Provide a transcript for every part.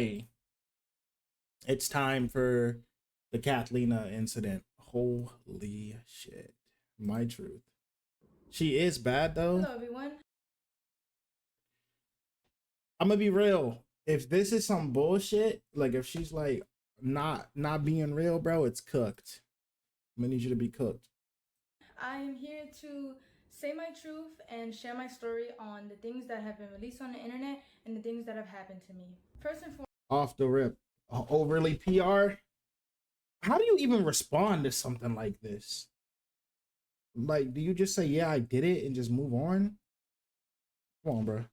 Hey, it's time for the Kathelina incident. Holy shit. My truth. She is bad though. Hello, everyone. I'm gonna be real. If this is some bullshit, like if she's like not being real, bro, it's cooked. I'm gonna need you to be cooked. I am here to say my truth and share my story on the things that have been released on the internet and the things that have happened to me. First and foremost, Off the rip. Overly PR. How do you even respond to something like this? Like, do you just say, yeah, I did it and just move on? Come on, bro.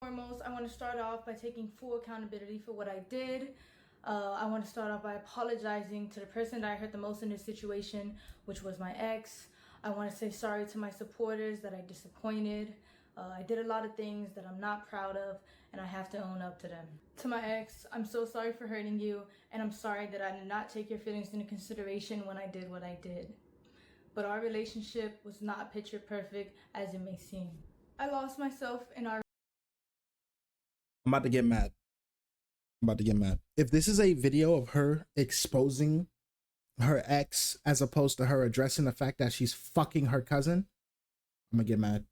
I want to start off by taking full accountability for what I did. I want to start off by apologizing to the person that I hurt the most in this situation, which was my ex. I want to say sorry to my supporters that I disappointed. I did a lot of things that I'm not proud of, and I have to own up to them. To my ex, I'm so sorry for hurting you, and I'm sorry that I did not take your feelings into consideration when I did what I did. But our relationship was not picture perfect as it may seem. I lost myself in our I'm about to get mad. I'm about to get mad. If this is a video of her exposing her ex as opposed to her addressing the fact that she's fucking her cousin, I'm gonna get mad.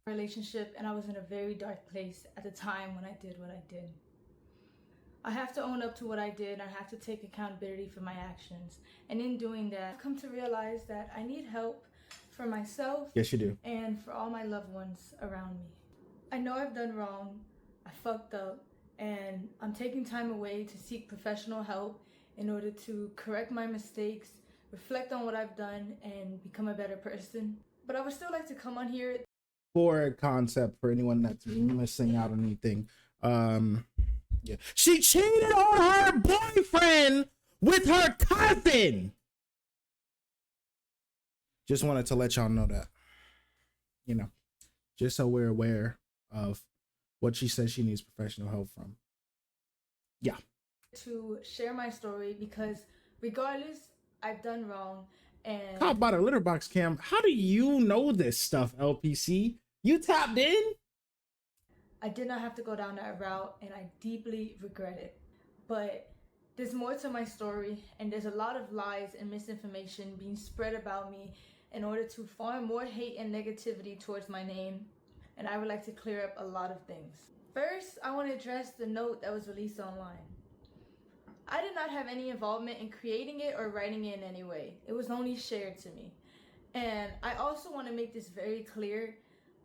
relationship, and I was in a very dark place at the time when I did what I did. I have to own up to what I did. I have to take accountability for my actions. And in doing that, I've come to realize that I need help for myself. Yes, you do. And for all my loved ones around me. I know I've done wrong. I fucked up. And I'm taking time away to seek professional help in order to correct my mistakes, reflect on what I've done, and become a better person. But I would still like to come on here. For concept for anyone that's missing out on anything. Yeah. She cheated on her boyfriend with her cousin. Just wanted to let y'all know that. You know, just so we're aware of what she says she needs professional help from. Yeah. To share my story because regardless, I've done wrong. And How about a litter box cam? How do you know this stuff, LPC? You tapped in? I did not have to go down that route, and I deeply regret it. But there's more to my story, and there's a lot of lies and misinformation being spread about me in order to farm more hate and negativity towards my name, and I would like to clear up a lot of things. First, I want to address the note that was released online. I did not have any involvement in creating it or writing it in any way. It was only shared to me. And I also want to make this very clear.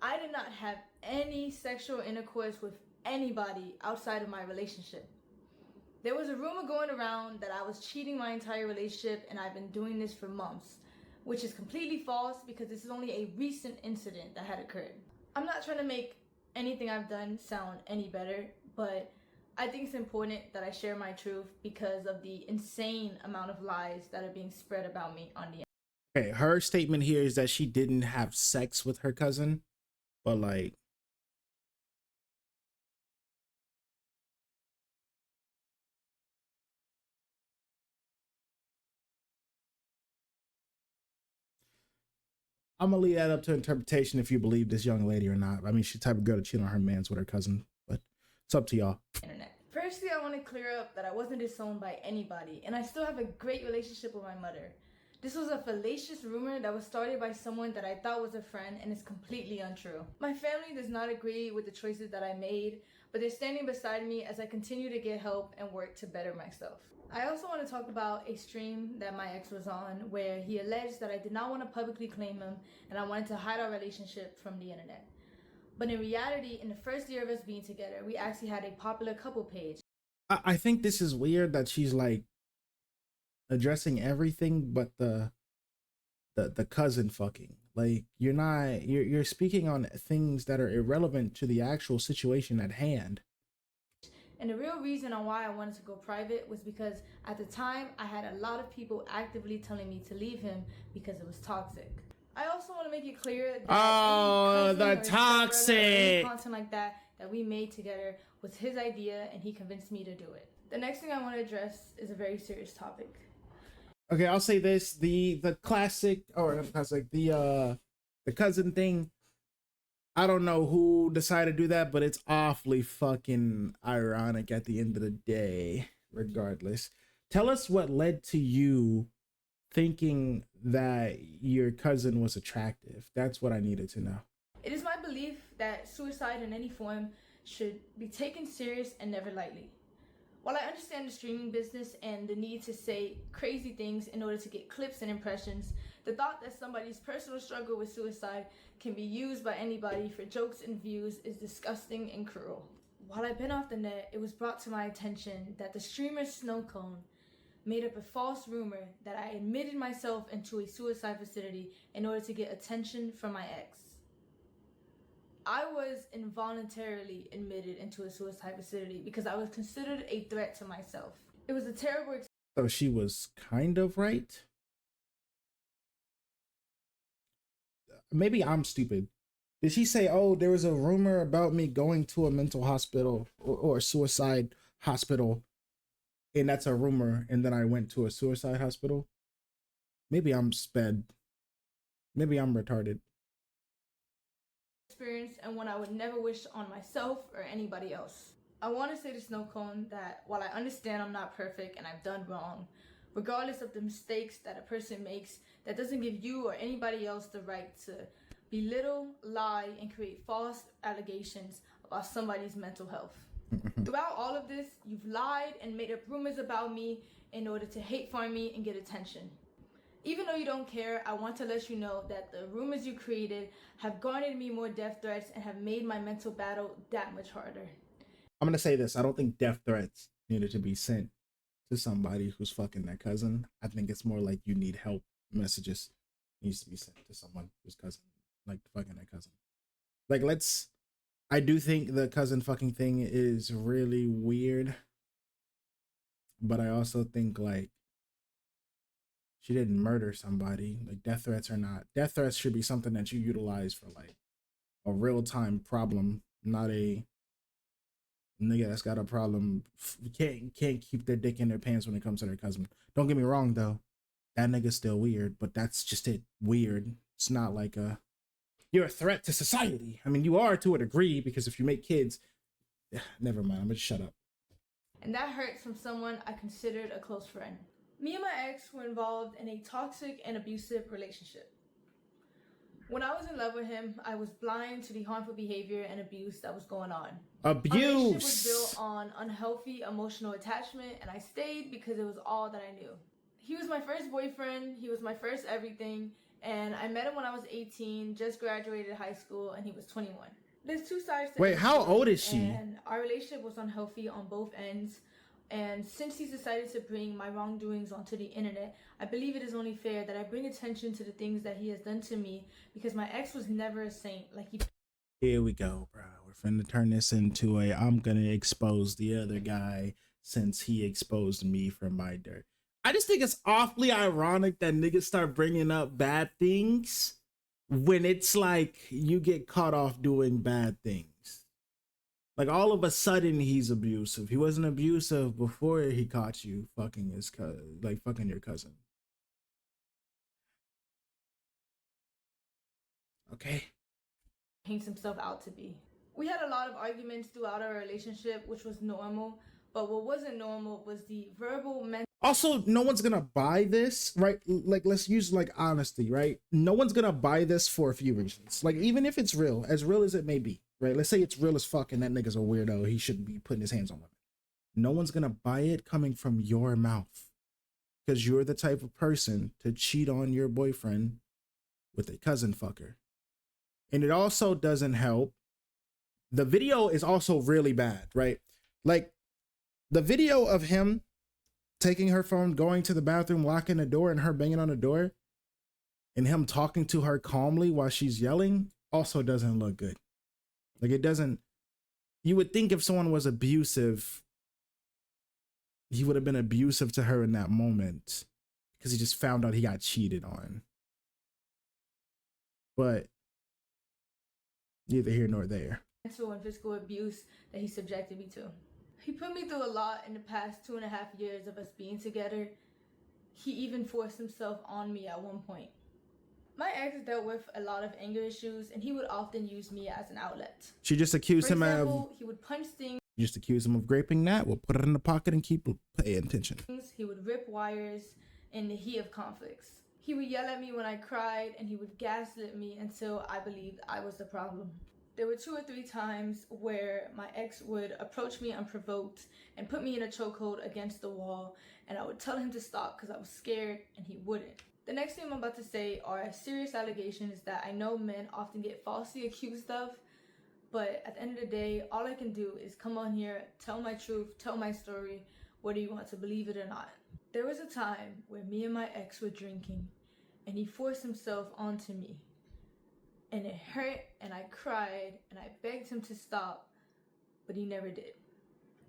I did not have any sexual intercourse with anybody outside of my relationship. There was a rumor going around that I was cheating my entire relationship, and I've been doing this for months, which is completely false because this is only a recent incident that had occurred. I'm not trying to make anything I've done sound any better, but I think it's important that I share my truth because of the insane amount of lies that are being spread about me on the internet. Okay, her statement here is that she didn't have sex with her cousin, but like, I'm gonna leave that up to interpretation if you believe this young lady or not. I mean, she's the type of girl to cheat on her mans with her cousin, but it's up to y'all. Internet. Firstly, I want to clear up that I wasn't disowned by anybody, and I still have a great relationship with my mother. This was a fallacious rumor that was started by someone that I thought was a friend, and is completely untrue. My family does not agree with the choices that I made, but they're standing beside me as I continue to get help and work to better myself. I also want to talk about a stream that my ex was on where he alleged that I did not want to publicly claim him and I wanted to hide our relationship from the internet. But in reality, in the first year of us being together, we actually had a popular couple page. I think this is weird that she's like addressing everything but the cousin fucking. Like, you're speaking on things that are irrelevant to the actual situation at hand. And the real reason on why I wanted to go private was because at the time I had a lot of people actively telling me to leave him because it was toxic. I also want to make it clear that the toxic content like that we made together was his idea, and he convinced me to do it. The next thing I want to address is a very serious topic. Okay, I'll say this: the classic, or not classic, the cousin thing. I don't know who decided to do that, but it's awfully fucking ironic at the end of the day, regardless. Tell us what led to you thinking that your cousin was attractive. That's what I needed to know. It is my belief that suicide in any form should be taken serious and never lightly. While I understand the streaming business and the need to say crazy things in order to get clips and impressions, the thought that somebody's personal struggle with suicide can be used by anybody for jokes and views is disgusting and cruel. While I've been off the net, it was brought to my attention that the streamer Snowcone made up a false rumor that I admitted myself into a suicide facility in order to get attention from my ex. I was involuntarily admitted into a suicide facility because I was considered a threat to myself. It was a terrible experience. So she was kind of right. Maybe I'm stupid. Did she say, oh, there was a rumor about me going to a mental hospital or a suicide hospital, and that's a rumor, and then I went to a suicide hospital? Maybe I'm sped. Maybe I'm retarded. Experience and one I would never wish on myself or anybody else. I want to say to Snowcone that while I understand I'm not perfect and I've done wrong, regardless of the mistakes that a person makes, that doesn't give you or anybody else the right to belittle, lie, and create false allegations about somebody's mental health. Throughout all of this, you've lied and made up rumors about me in order to hate farm me and get attention. Even though you don't care, I want to let you know that the rumors you created have garnered me more death threats and have made my mental battle that much harder. I'm going to say this. I don't think death threats needed to be sent to somebody who's fucking their cousin. I think it's more like you need help messages needs to be sent to someone whose cousin, like fucking their cousin. Like, I do think the cousin fucking thing is really weird. But I also think, like, she didn't murder somebody. Like, death threats should be something that you utilize for, like, a real-time problem, not a nigga that's got a problem, can't keep their dick in their pants when it comes to their cousin. Don't get me wrong, though. That nigga's still weird, but that's just it. Weird. It's not like you're a threat to society. I mean, you are to a degree, because if you make kids, never mind. I'm gonna shut up. And that hurts from someone I considered a close friend. Me and my ex were involved in a toxic and abusive relationship. When I was in love with him, I was blind to the harmful behavior and abuse that was going on. Abuse! Our relationship was built on unhealthy emotional attachment, and I stayed because it was all that I knew. He was my first boyfriend, he was my first everything, and I met him when I was 18, just graduated high school, and he was 21. There's two sides to Wait, how old is she? And our relationship was unhealthy on both ends. And since he's decided to bring my wrongdoings onto the internet, I believe it is only fair that I bring attention to the things that he has done to me, because my ex was never a saint. Like he. Here we go, bro. We're finna turn this into I'm gonna expose the other guy since he exposed me for my dirt. I just think it's awfully ironic that niggas start bringing up bad things when it's like you get caught off doing bad things. Like, all of a sudden he's abusive. He wasn't abusive before he caught you fucking his fucking your cousin. Okay. Paints himself out to be. We had a lot of arguments throughout our relationship, which was normal. But what wasn't normal was the verbal mental. Also, no one's gonna buy this, right? Like, let's use like honesty, right? No one's gonna buy this for a few reasons. Like, even if it's real as it may be, right? Let's say it's real as fuck and that nigga's a weirdo. He shouldn't be putting his hands on women. No one's gonna buy it coming from your mouth, because you're the type of person to cheat on your boyfriend with a cousin fucker. And it also doesn't help. The video is also really bad, right? Like, the video of him taking her phone, going to the bathroom, locking the door, and her banging on the door, and him talking to her calmly while she's yelling, also doesn't look good. Like, it doesn't. You would think if someone was abusive, he would have been abusive to her in that moment, because he just found out he got cheated on. But neither here nor there. Mental and physical abuse that he subjected me to. He put me through a lot in the past 2.5 years of us being together. He even forced himself on me at one point. My ex dealt with a lot of anger issues, and he would often use me as an outlet. She just accused For him example, of. he would punch things. Just accuse him of graping that. We'll put it in the pocket and keep paying attention. He would rip wires in the heat of conflicts. He would yell at me when I cried, and he would gaslit me until I believed I was the problem. There were 2 or 3 times where my ex would approach me unprovoked and put me in a chokehold against the wall, and I would tell him to stop because I was scared, and he wouldn't. The next thing I'm about to say are serious allegations that I know men often get falsely accused of, but at the end of the day, all I can do is come on here, tell my truth, tell my story, whether you want to believe it or not. There was a time where me and my ex were drinking, and he forced himself onto me. And it hurt, and I cried, and I begged him to stop, but he never did.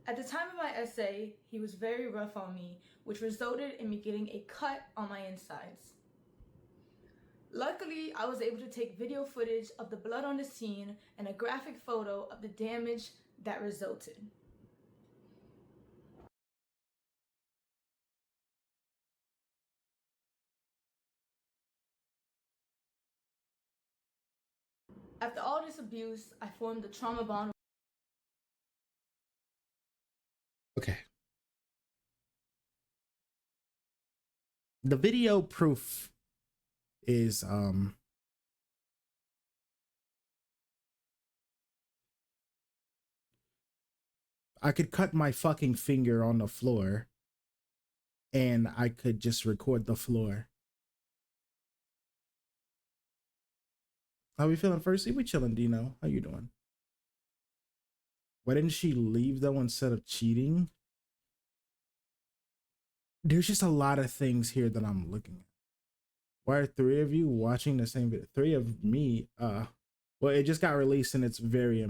At the time of my essay, he was very rough on me, which resulted in me getting a cut on my insides. Luckily, I was able to take video footage of the blood on the scene and a graphic photo of the damage that resulted. After all this abuse, I formed a trauma bond. Okay. The video proof is I could cut my fucking finger on the floor and I could just record the floor. How we feeling, Firstly? We chilling, Dino. How you doing? Why didn't she leave though instead of cheating? There's just a lot of things here that I'm looking at. Why are 3 of you watching the same video? 3 of me. Well, it just got released and it's very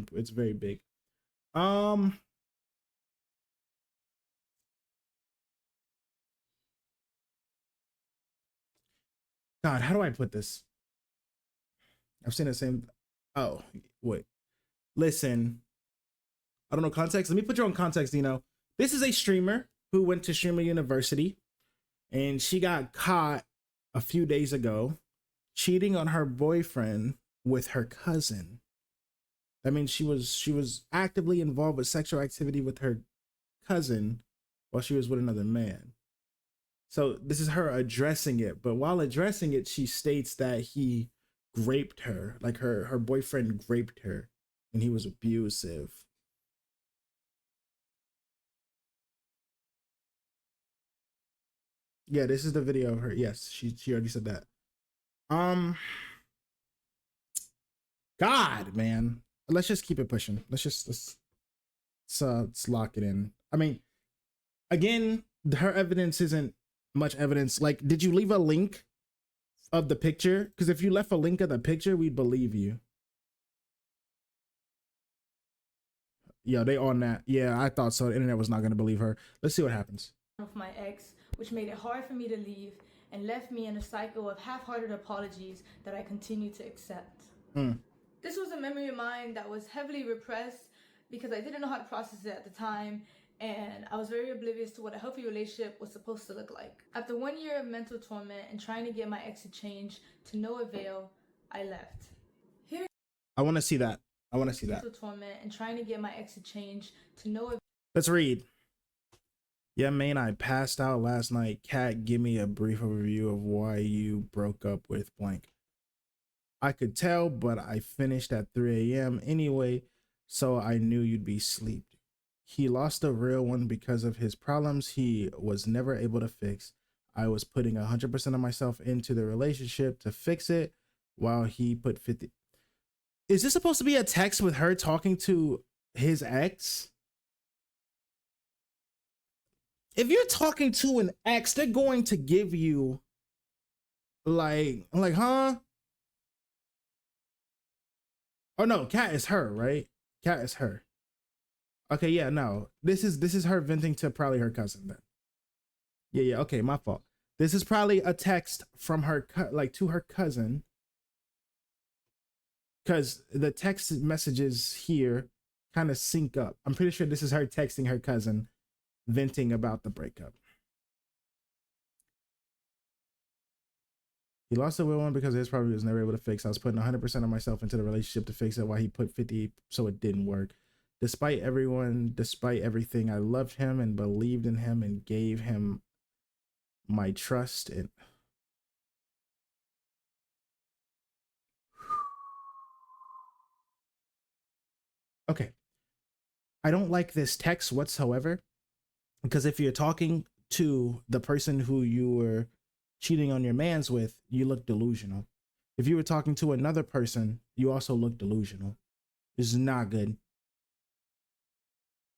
big. God, how do I put this? I've seen the same. Oh, wait. Listen, I don't know context. Let me put your own context, Dino. This is a streamer who went to streamer university and she got caught a few days ago cheating on her boyfriend with her cousin. That means she was actively involved with sexual activity with her cousin while she was with another man. So this is her addressing it, but while addressing it, she states that he raped her, like her boyfriend raped her and he was abusive. Yeah, this is the video of her. Yes, she already said that. God, man. Let's just keep it pushing. Let's lock it in. I mean, again, her evidence isn't much evidence. Like, did you leave a link of the picture? Because if you left a link of the picture, we'd believe you. Yeah, they on that. Yeah, I thought so. The internet was not going to believe her. Let's see what happens. Of my ex, which made it hard for me to leave and left me in a cycle of half-hearted apologies that I continue to accept. This was a memory of mine that was heavily repressed because I didn't know how to process it at the time, and I was very oblivious to what a healthy relationship was supposed to look like. After 1 year of mental torment and trying to get my ex to change to no avail, I left. Here, I want to see that. I want to see that. Mental torment and trying to get my ex to change to no avail. Let's read. Yeah, man, I passed out last night. Kat, give me a brief overview of why you broke up with blank. I could tell, but I finished at 3 a.m. anyway, so I knew you'd be asleep. He lost a real one because of his problems he was never able to fix. I was putting 100% of myself into the relationship to fix it while he put 50. Is this supposed to be a text with her talking to his ex? If you're talking to an ex, they're going to give you like, huh? Oh no, Kat is her, right? Kat is her. Okay, yeah, no. This is her venting to probably her cousin then. Yeah, okay, my fault. This is probably a text from her like to her cousin. Cuz the text messages here kind of sync up. I'm pretty sure this is her texting her cousin venting about the breakup. He lost the will one because his property was never able to fix. I was putting 100% of myself into the relationship to fix it while he put 50, so it didn't work. Despite everything, I loved him and believed in him and gave him my trust. And okay, I don't like this text whatsoever, because if you're talking to the person who you were cheating on your mans with, you look delusional. If you were talking to another person, you also look delusional. This is not good.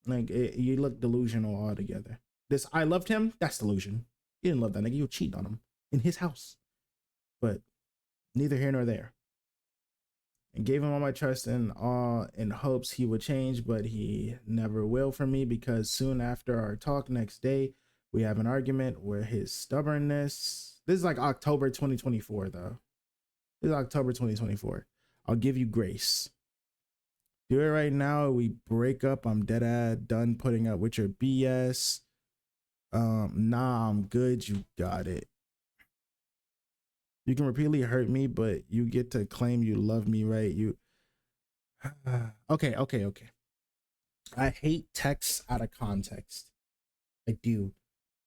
Like, you look delusional altogether. This, I loved him, that's delusion. You didn't love that nigga, you cheated on him in his house. But neither here nor there. And gave him all my trust and all in hopes he would change, but he never will for me, because soon after our talk next day, we have an argument where his stubbornness. This is like October 2024 though. This is October 2024. I'll give you grace. Do it right now. We break up. I'm done putting up with your BS. Nah, I'm good. You got it. You can repeatedly hurt me, but you get to claim you love me, right? You okay. I hate texts out of context. I do.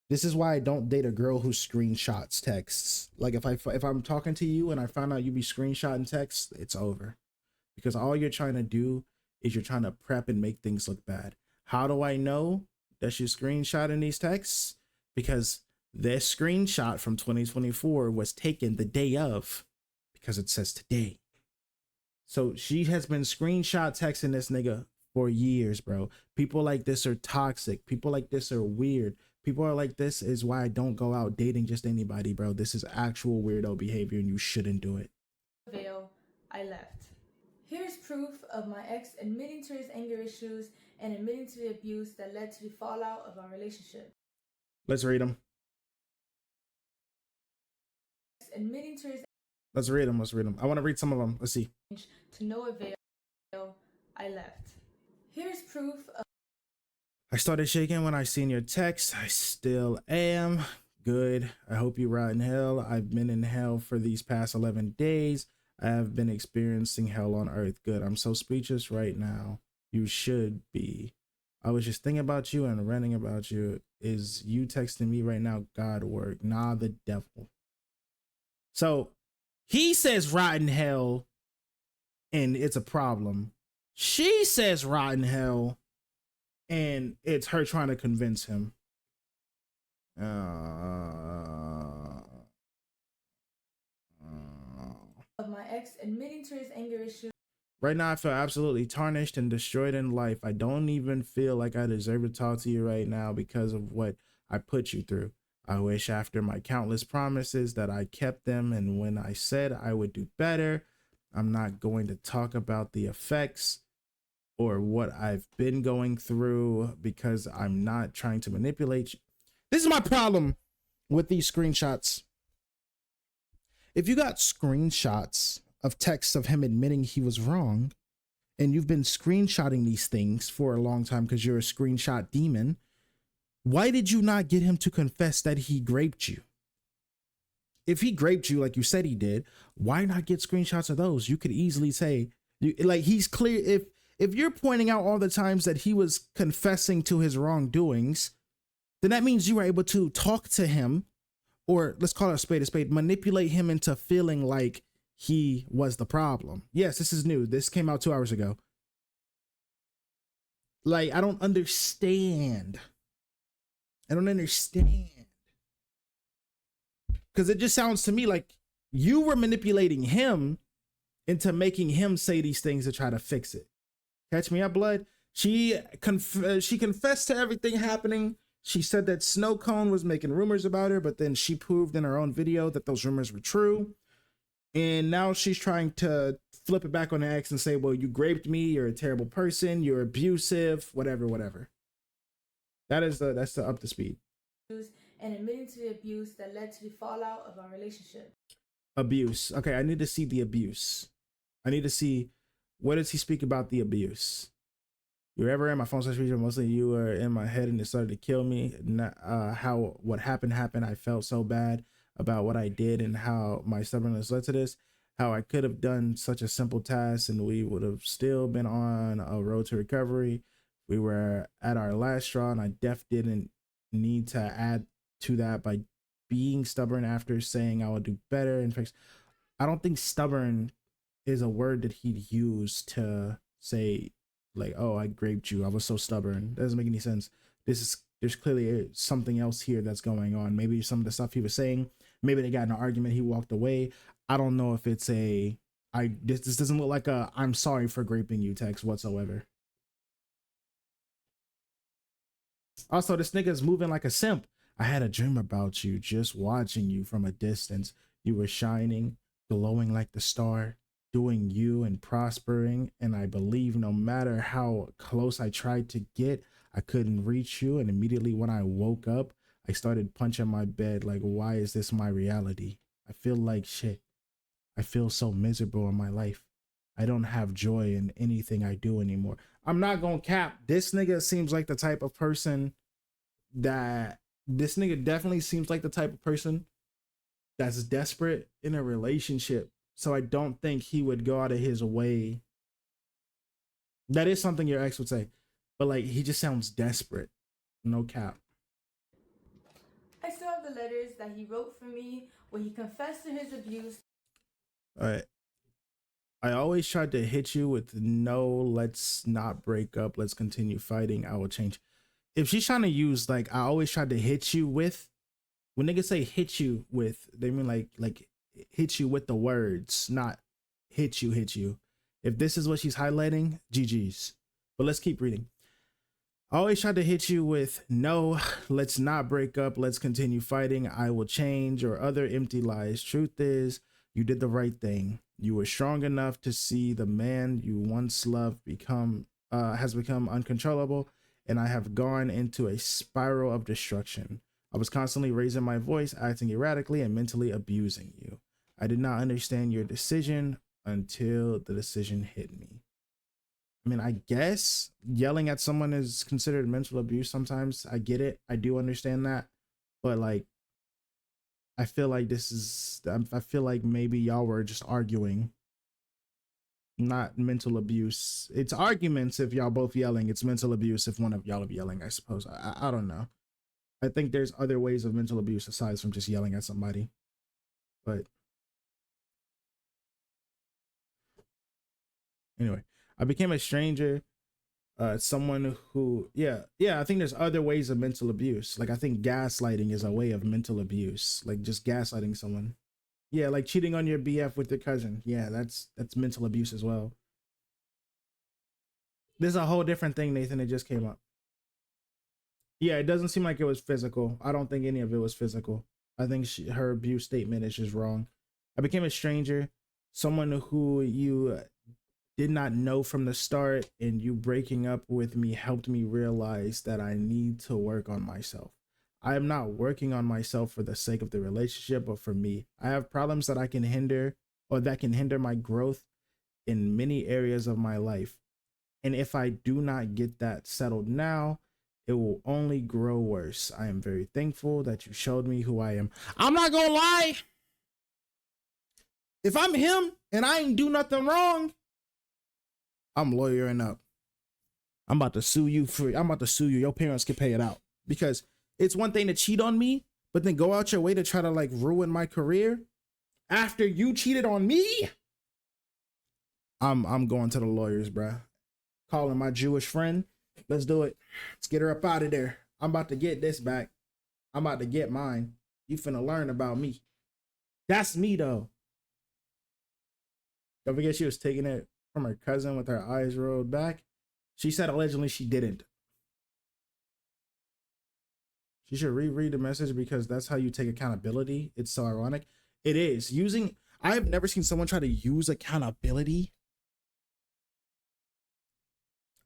This is why I don't date a girl who screenshots texts. Like, if I'm talking to you and I find out you be screenshotting texts, it's over. Because all you're trying to do is you're trying to prep and make things look bad. How do I know that she's screenshotting these texts? Because this screenshot from 2024 was taken the day of, because it says today. So she has been screenshot texting this nigga for years, bro. People like this are toxic. People like this are weird. People are like this is why I don't go out dating just anybody, bro. This is actual weirdo behavior and you shouldn't do it. Veil, I left. Here's proof of my ex admitting to his anger issues and admitting to the abuse that led to the fallout of our relationship. Let's read them. Admitting to his Let's read them. I want to read some of them. Let's see. To no avail, I left. Here's proof of I started shaking when I seen your text. I still am. Good. I hope you rot in hell. I've been in hell for these past 11 days. I have been experiencing hell on earth. Good. I'm so speechless right now. You should be. I was just thinking about you and ranting about you. Is you texting me right now God work? Nah, the devil. So he says rotten hell and it's a problem. She says rotten hell and it's her trying to convince him. Of my ex admitting to his anger issues. Right now, I feel absolutely tarnished and destroyed in life. I don't even feel like I deserve to talk to you right now because of what I put you through. I wish after my countless promises that I kept them, and when I said I would do better. I'm not going to talk about the effects or what I've been going through because I'm not trying to manipulate you. This is my problem with these screenshots. If you got screenshots of texts of him admitting he was wrong, and you've been screenshotting these things for a long time because you're a screenshot demon, why did you not get him to confess that he raped you? If he raped you like you said he did, why not get screenshots of those? You could easily say, like, he's clear. If you're pointing out all the times that he was confessing to his wrongdoings, then that means you were able to talk to him, or let's call it a spade, manipulate him into feeling like he was the problem. Yes, this is new. This came out 2 hours ago. Like, I don't understand. Because it just sounds to me like you were manipulating him into making him say these things to try to fix it. Catch me up, blood. She confessed to everything happening. She said that Snow Cone was making rumors about her, but then she proved in her own video that those rumors were true. And now she's trying to flip it back on the ex and say, well, you raped me, you're a terrible person, you're abusive, whatever. That's the up to speed. And admitting to the abuse that led to the fallout of our relationship. Abuse. Okay, I need to see the abuse. I need to see, what does he speak about the abuse? You were ever in my phone situation, mostly you were in my head and it started to kill me. What happened, I felt so bad. about what I did and how my stubbornness led to this, how I could have done such a simple task and we would have still been on a road to recovery. We were at our last straw, and I didn't need to add to that by being stubborn after saying I would do better and fix. I don't think stubborn is a word that he'd use to say like, oh, I raped you, I was so stubborn. That doesn't make any sense. There's clearly something else here that's going on. Maybe some of the stuff he was saying, maybe they got in an argument, he walked away. I don't know if it's a this doesn't look like a I'm sorry for raping you text whatsoever. Also, this nigga's moving like a simp. I had a dream about you, just watching you from a distance. You were shining, glowing like the star, doing you and prospering. And I believe no matter how close I tried to get, I couldn't reach you. And immediately when I woke up, I started punching my bed like, why is this my reality? I feel like shit. I feel so miserable in my life. I don't have joy in anything I do anymore. I'm not gonna cap. This nigga seems like the type of person that this nigga definitely seems like the type of person that's desperate in a relationship. So I don't think he would go out of his way. That is something your ex would say, but like he just sounds desperate. No cap. I still have the letters that he wrote for me where he confessed to his abuse. All right. I always tried to hit you with no, let's not break up, let's continue fighting, I will change. If she's trying to use like I always tried to hit you with, when niggas say hit you with, they mean like hit you with the words, not hit you. If this is what she's highlighting, GG's. But let's keep reading. I always tried to hit you with no, let's not break up, let's continue fighting, I will change, or other empty lies. Truth is, you did the right thing. You were strong enough to see the man you once loved has become uncontrollable, and I have gone into a spiral of destruction. I was constantly raising my voice, acting erratically, and mentally abusing you. I did not understand your decision until the decision hit me. I mean, I guess yelling at someone is considered mental abuse sometimes. I get it. I do understand that. But like, I feel like I feel like maybe y'all were just arguing, not mental abuse. It's arguments if y'all both yelling. It's mental abuse if one of y'all are yelling, I suppose. I don't know. I think there's other ways of mental abuse aside from just yelling at somebody. But anyway, I became a stranger, someone who, I think there's other ways of mental abuse. Like I think gaslighting is a way of mental abuse, like just gaslighting someone. Yeah, like cheating on your BF with your cousin. Yeah, that's mental abuse as well. There's a whole different thing, Nathan, that just came up. Yeah, it doesn't seem like it was physical. I don't think any of it was physical. I think her abuse statement is just wrong. I became a stranger, someone who you did not know from the start, and you breaking up with me helped me realize that I need to work on myself. I am not working on myself for the sake of the relationship, but for me. I have problems that can hinder my growth in many areas of my life. And if I do not get that settled now, it will only grow worse. I am very thankful that you showed me who I am. I'm not gonna lie. If I'm him and I ain't do nothing wrong, I'm lawyering up. I'm about to sue you. Your parents can pay it out. Because it's one thing to cheat on me, but then go out your way to try to like ruin my career after you cheated on me. I'm going to the lawyers, bruh. Calling my Jewish friend. Let's do it. Let's get her up out of there. I'm about to get this back. I'm about to get mine. You finna learn about me. That's me though. Don't forget she was taking it from her cousin with her eyes rolled back. She said allegedly she didn't. She should reread the message because that's how you take accountability. It's so ironic. It is. I've never seen someone try to use accountability.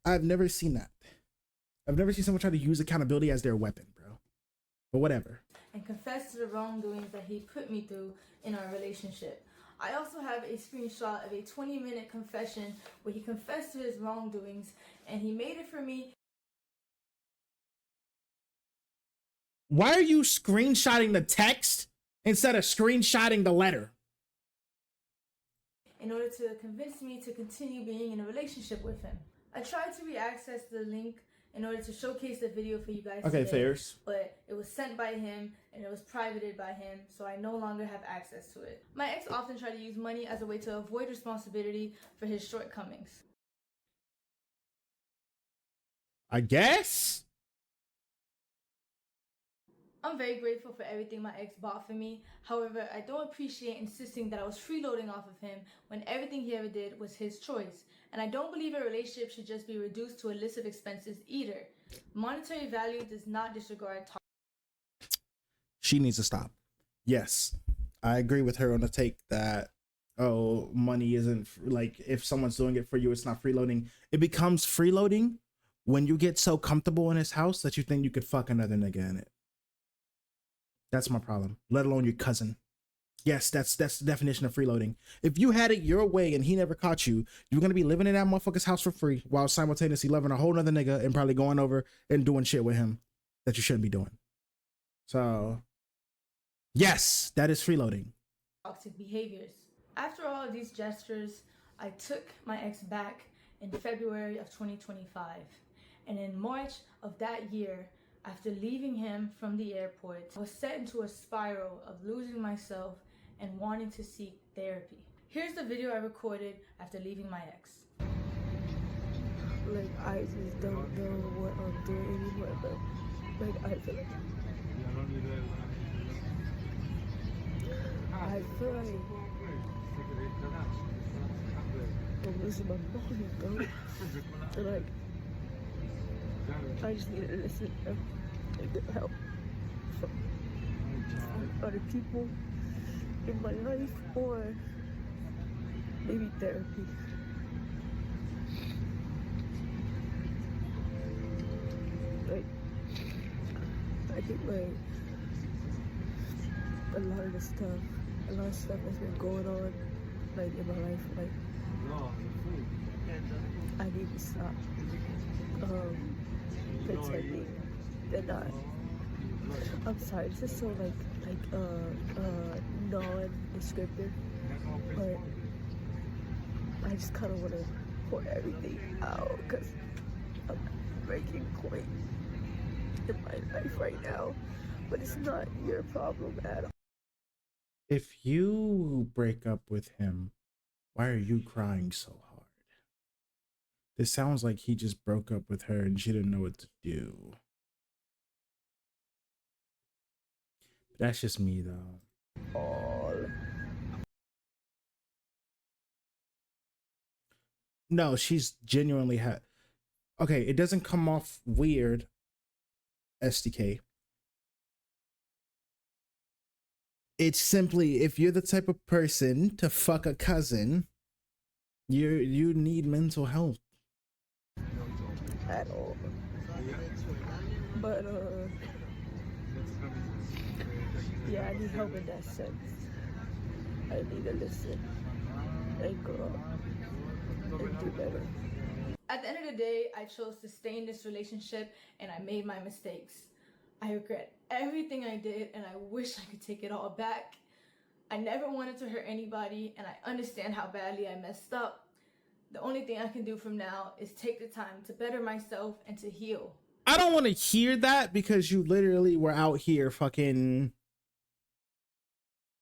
I've never seen that. I've never seen someone try to use accountability as their weapon, bro. But whatever. And confess to the wrongdoings that he put me through in our relationship. I also have a screenshot of a 20-minute confession where he confessed to his wrongdoings and he made it for me. Why are you screenshotting the text instead of screenshotting the letter. In order to convince me to continue being in a relationship with him. I tried to re-access the link in order to showcase the video for you guys Okay, today, fairs. but it was sent by him and it was privated by him, so I no longer have access to it. My ex often tried to use money as a way to avoid responsibility for his shortcomings. I guess? I'm very grateful for everything my ex bought for me. However, I don't appreciate insisting that I was freeloading off of him when everything he ever did was his choice. And I don't believe a relationship should just be reduced to a list of expenses either. Monetary value does not disregard She needs to stop. Yes, I agree with her on the take that, oh, money isn't, like, if someone's doing it for you, it's not freeloading. It becomes freeloading when you get so comfortable in his house that you think you could fuck another nigga in it. That's my problem, let alone your cousin. Yes, that's the definition of freeloading. If you had it your way and he never caught you, you're gonna be living in that motherfucker's house for free while simultaneously loving a whole nother nigga and probably going over and doing shit with him that you shouldn't be doing. So, yes, that is freeloading. Toxic behaviors. After all of these gestures, I took my ex back in February of 2025. And in March of that year, after leaving him from the airport, I was set into a spiral of losing myself and wanting to seek therapy. Here's the video I recorded after leaving my ex. Like, I just don't know what I'm doing anymore, but like, I feel like I'm losing my mind, bro. And like, I just need to listen and get help from other people in my life, or maybe therapy. Like, I think like a lot of stuff has been going on like in my life. Like, I need to stop pretending and not. I'm sorry, this is so non-descriptive, but I just kind of want to pour everything out because I'm at a breaking point in my life right now, but it's not your problem at all. If you break up with him, why are you crying so hard? This sounds like he just broke up with her and she didn't know what to do. That's just me, though. No, she's genuinely had. Okay, it doesn't come off weird, SDK. It's simply, if you're the type of person to fuck a cousin, you need mental health. At all. But yeah, I need help in that sense. I need to listen and grow up and do better. At the end of the day, I chose to stay in this relationship and I made my mistakes. I regret everything I did and I wish I could take it all back. I never wanted to hurt anybody and I understand how badly I messed up. The only thing I can do from now is take the time to better myself and to heal. I don't want to hear that because you literally were out here fucking.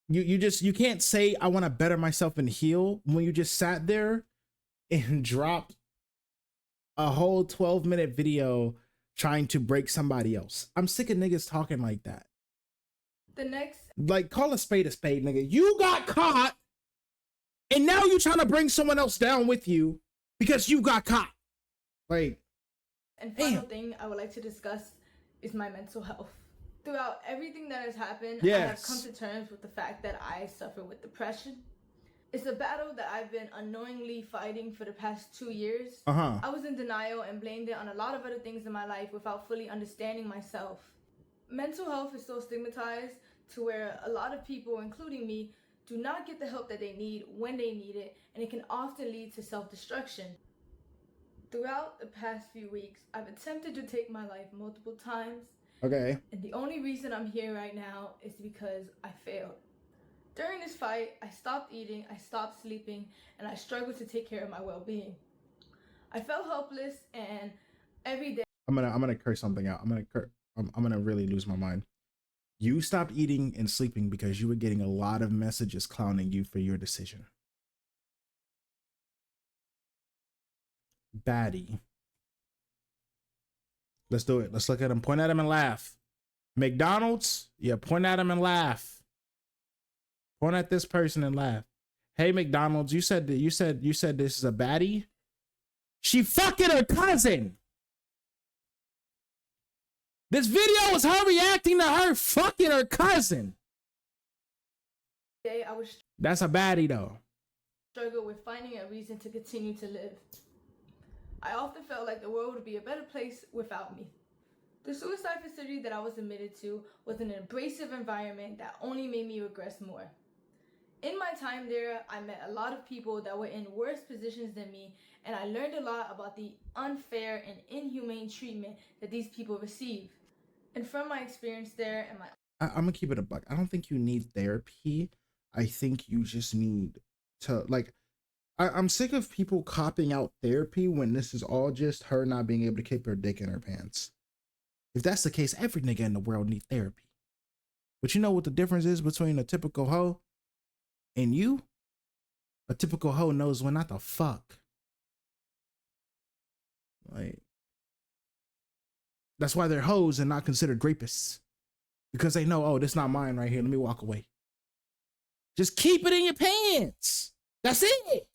You can't say I want to better myself and heal when you just sat there and dropped a whole 12-minute video trying to break somebody else. I'm sick of niggas talking like that. The next, like, call a spade, nigga. You got caught and now you're trying to bring someone else down with you because you got caught. Like, and final thing I would like to discuss is my mental health. Throughout everything that has happened, I have come to terms with the fact that I suffer with depression. It's a battle that I've been unknowingly fighting for the past 2 years. I was in denial and blamed it on a lot of other things in my life without fully understanding myself. Mental health is so stigmatized to where a lot of people, including me, do not get the help that they need when they need it, and it can often lead to self-destruction. Throughout the past few weeks, I've attempted to take my life multiple times, Okay. And the only reason I'm here right now is because I failed. During this fight, I stopped eating, I stopped sleeping, and I struggled to take care of my well-being. I felt helpless, and every day I'm gonna curse something out. I'm gonna really lose my mind. You stopped eating and sleeping because you were getting a lot of messages clowning you for your decision. Baddie. Let's do it. Let's look at him. Point at him and laugh. McDonald's? Yeah, point at him and laugh. Point at this person and laugh. Hey, McDonald's, you said this is a baddie? She fucking her cousin. This video was her reacting to her fucking her cousin. I was That's a baddie though. struggle with finding a reason to continue to live. I often felt like the world would be a better place without me. The suicide facility that I was admitted to was an abrasive environment that only made me regress more. In my time there, I met a lot of people that were in worse positions than me, and I learned a lot about the unfair and inhumane treatment that these people receive. And from my experience there and I'm gonna keep it a buck. I don't think you need therapy. I think you just need to like. I'm sick of people copping out therapy when this is all just her not being able to keep her dick in her pants. If that's the case, every nigga in the world need therapy. But you know what the difference is between a typical hoe and you? A typical hoe knows when not to fuck. Like, that's why they're hoes and not considered rapists. Because they know, oh, this not mine right here. Let me walk away. Just keep it in your pants. That's it.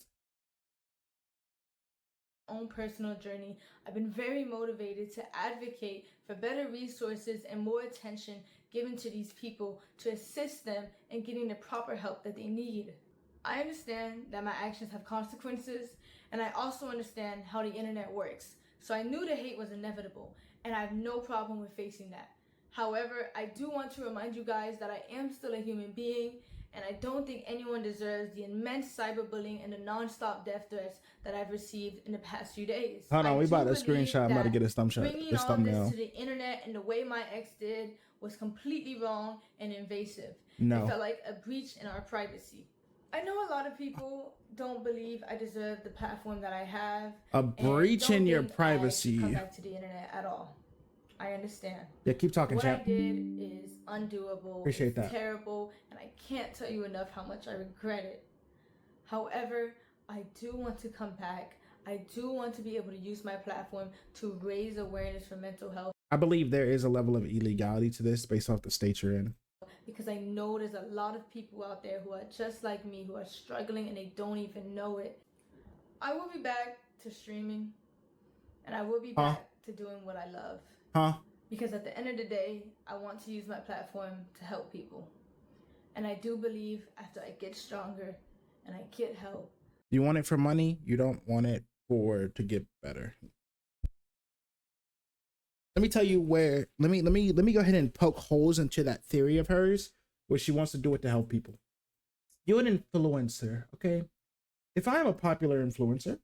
own personal journey, I've been very motivated to advocate for better resources and more attention given to these people to assist them in getting the proper help that they need. I understand that my actions have consequences, and I also understand how the internet works. So I knew the hate was inevitable, and I have no problem with facing that. However, I do want to remind you guys that I am still a human being, and I don't think anyone deserves the immense cyberbullying and the non-stop death threats that I've received in the past few days. Hold on, we about to believe screenshot. I'm about to that get his thumbnail. Bringing all this to the internet and the way my ex did was completely wrong and invasive. No. It felt like a breach in our privacy. I know a lot of people don't believe I deserve the platform that I have. A breach in your privacy. I come back to the internet at all. I understand. Yeah, keep talking, what champ. I did is undoable. Appreciate that. Terrible, and I can't tell you enough how much I regret it. However, I do want to come back. I do want to be able to use my platform to raise awareness for mental health. I believe there is a level of illegality to this based off the state you're in. Because I know there's a lot of people out there who are just like me, who are struggling and they don't even know it. I will be back to streaming, and I will be back to doing what I love. Because at the end of the day, I want to use my platform to help people. And I do believe after I get stronger and I get help. You want it for money, you don't want it to get better. Let me tell you where, let me go ahead and poke holes into that theory of hers, where she wants to do it to help people. You're an influencer, okay? If I am a popular influencer,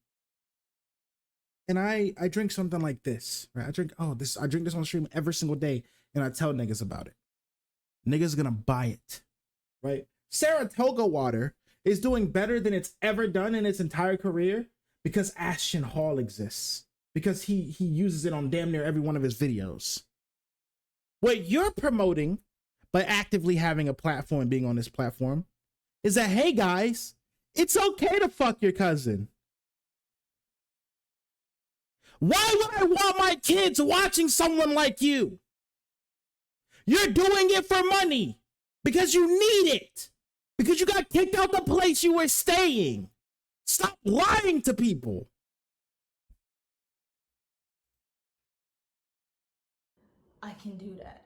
and I drink something like this, right? I drink this on stream every single day, and I tell niggas about it. Niggas gonna buy it, right? Saratoga water is doing better than it's ever done in its entire career because Ashton Hall exists. Because he uses it on damn near every one of his videos. What you're promoting by actively having a platform and being on this platform is that, hey guys, it's okay to fuck your cousin. Why would I want my kids watching someone like you? You're doing it for money because you need it. Because you got kicked out the place you were staying. Stop lying to people. I can do that.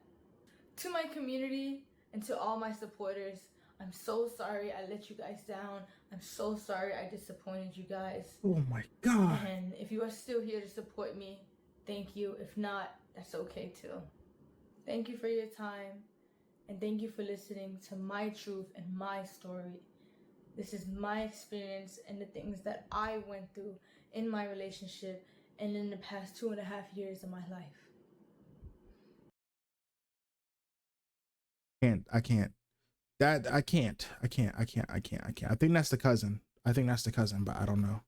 To my community and to all my supporters, I'm so sorry I let you guys down. I'm so sorry I disappointed you guys. Oh my God. And if you are still here to support me, thank you. If not, that's okay too. Thank you for your time, and thank you for listening to my truth and my story. This is my experience and the things that I went through in my relationship and in the past 2.5 years of my life. I can't. That I can't. I think that's the cousin. I think that's the cousin, but I don't know.